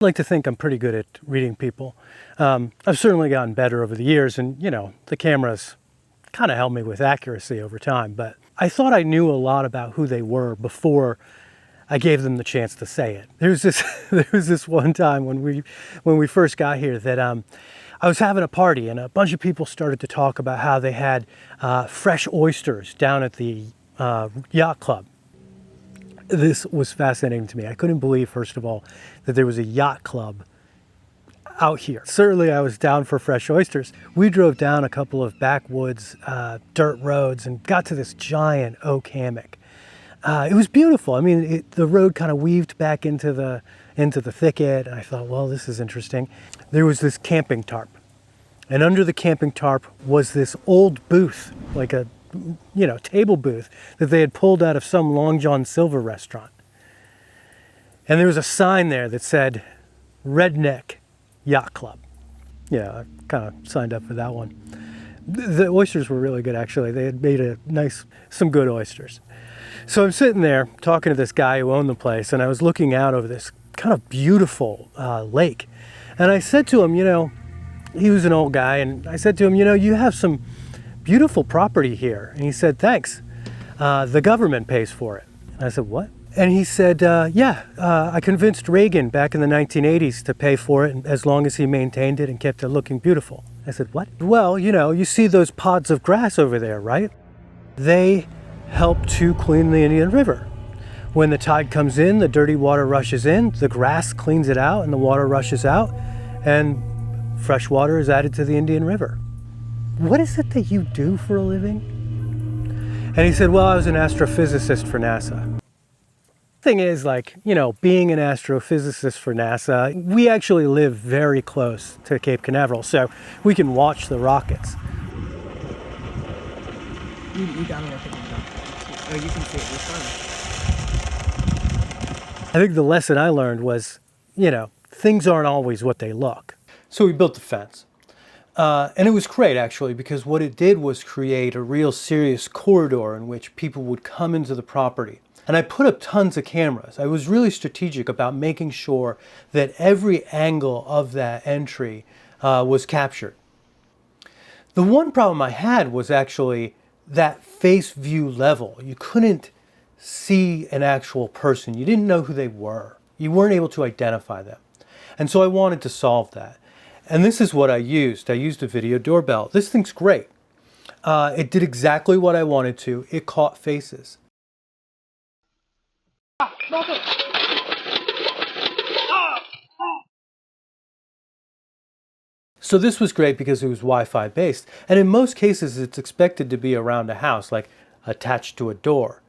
I like to think I'm pretty good at reading people. I've certainly gotten better over the years, and you know, the cameras kind of helped me with accuracy over time, but I thought I knew a lot about who they were before I gave them the chance to say it. There was this one time when we first got here that I was having a party and a bunch of people started to talk about how they had fresh oysters down at the yacht club. This was fascinating to me. I couldn't believe, first of all, that there was a yacht club out here. Certainly I was down for fresh oysters. We drove down a couple of backwoods dirt roads and got to this giant oak hammock. It was beautiful. I mean, the road kind of weaved back into the thicket. And I thought, well, this is interesting. There was this camping tarp. And under the camping tarp was this old booth, like a, you know, table booth that they had pulled out of some Long John Silver restaurant. And there was a sign there that said, Redneck Yacht Club. Yeah, I kind of signed up for that one. The oysters were really good, actually. They had made some good oysters. So I'm sitting there talking to this guy who owned the place, and I was looking out over this kind of beautiful lake. And I said to him, you know, he was an old guy, and I said to him, you know, you have some beautiful property here. And he said, thanks. The government pays for it. And I said, what? And he said, I convinced Reagan back in the 1980s to pay for it as long as he maintained it and kept it looking beautiful. I said, what? Well, you know, you see those pods of grass over there, right? They help to clean the Indian River. When the tide comes in, the dirty water rushes in, the grass cleans it out, and the water rushes out, and fresh water is added to the Indian River. What is it that you do for a living? And he said, well, I was an astrophysicist for NASA. Thing is, like, you know, being an astrophysicist for NASA, we actually live very close to Cape Canaveral, so we can watch the rockets. You got me looking at it. Oh, you can see it. You're fine. I think the lesson I learned was, you know, things aren't always what they look. So we built the fence. And it was great, actually, because what it did was create a real serious corridor in which people would come into the property. And I put up tons of cameras. I was really strategic about making sure that every angle of that entry was captured. The one problem I had was actually that face view level. You couldn't see an actual person. You didn't know who they were. You weren't able to identify them. And so I wanted to solve that. And this is what I used. I used a video doorbell. This thing's great. It did exactly what I wanted to. It caught faces. So this was great because it was Wi-Fi based, and in most cases it's expected to be around a house, like attached to a door.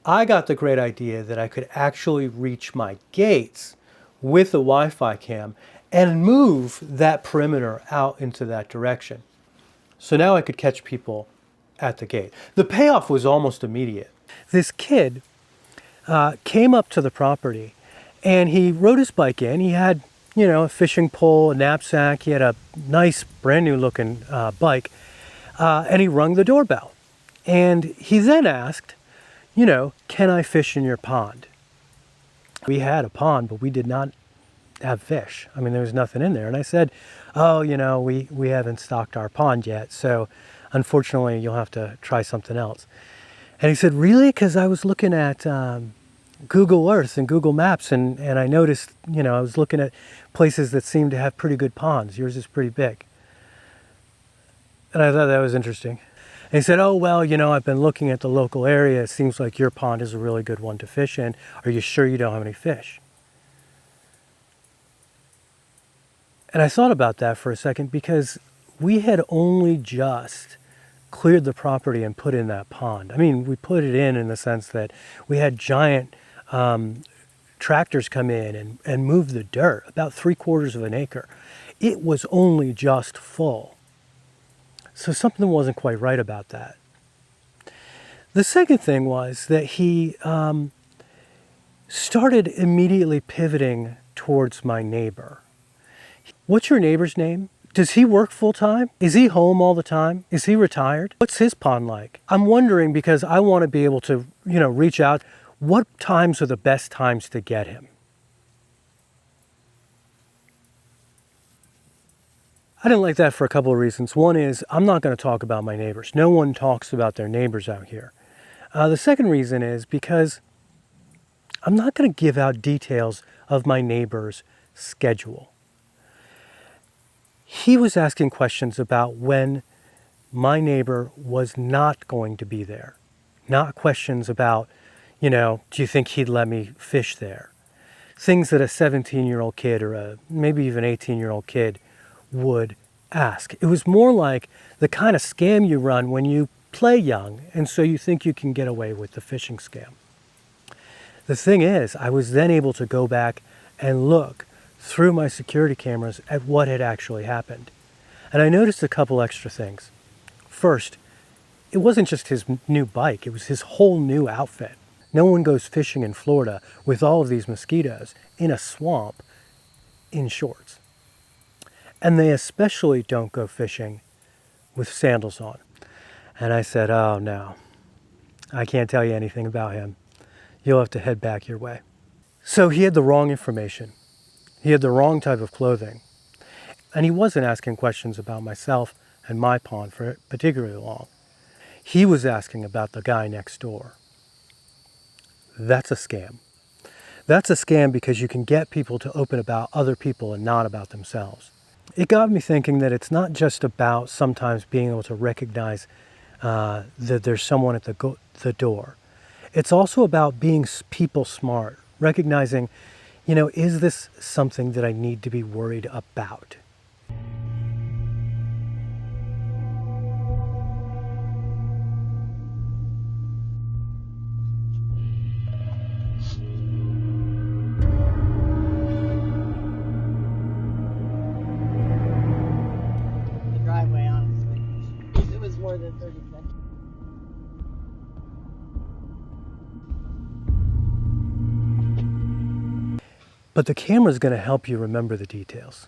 I got the great idea that I could actually reach my gates with a Wi-Fi cam and move that perimeter out into that direction. So now I could catch people at the gate. The payoff was almost immediate. This kid came up to the property and he rode his bike in. He had, you know, a fishing pole, a knapsack. He had a nice brand new looking bike and he rung the doorbell. And he then asked, you know, can I fish in your pond? We had a pond, but we did not have fish. I mean, there was nothing in there. And I said, oh, you know, we haven't stocked our pond yet. So unfortunately, you'll have to try something else. And he said, really? Because I was looking at Google Earth and Google Maps, and I noticed, you know, I was looking at places that seemed to have pretty good ponds. Yours is pretty big. And I thought that was interesting. And he said, oh, well, you know, I've been looking at the local area. It seems like your pond is a really good one to fish in. Are you sure you don't have any fish? And I thought about that for a second because we had only just cleared the property and put in that pond. I mean, we put it in the sense that we had giant tractors come in and move the dirt, about 3/4 of an acre. It was only just full. So something wasn't quite right about that. The second thing was that he started immediately pivoting towards my neighbor. What's your neighbor's name? Does he work full time? Is he home all the time? Is he retired? What's his pond like? I'm wondering because I want to be able to, you know, reach out. What times are the best times to get him? I didn't like that for a couple of reasons. One is I'm not going to talk about my neighbors. No one talks about their neighbors out here. The second reason is because I'm not going to give out details of my neighbor's schedule. He was asking questions about when my neighbor was not going to be there. Not questions about, do you think he'd let me fish there? Things that a 17-year-old kid or maybe even 18-year-old kid would ask. It was more like the kind of scam you run when you play young, and so you think you can get away with the phishing scam. The thing is, I was then able to go back and look through my security cameras at what had actually happened. And I noticed a couple extra things. First, it wasn't just his new bike, it was his whole new outfit. No one goes fishing in Florida with all of these mosquitoes in a swamp in shorts. And they especially don't go fishing with sandals on. And I said, oh no, I can't tell you anything about him. You'll have to head back your way. So he had the wrong information. He had the wrong type of clothing. And he wasn't asking questions about myself and my pond for particularly long. He was asking about the guy next door. That's a scam. That's a scam because you can get people to open about other people and not about themselves. It got me thinking that it's not just about sometimes being able to recognize that there's someone at the door. It's also about being people smart, recognizing, is this something that I need to be worried about? The driveway, honestly. It was more than 30 seconds. But the camera is going to help you remember the details.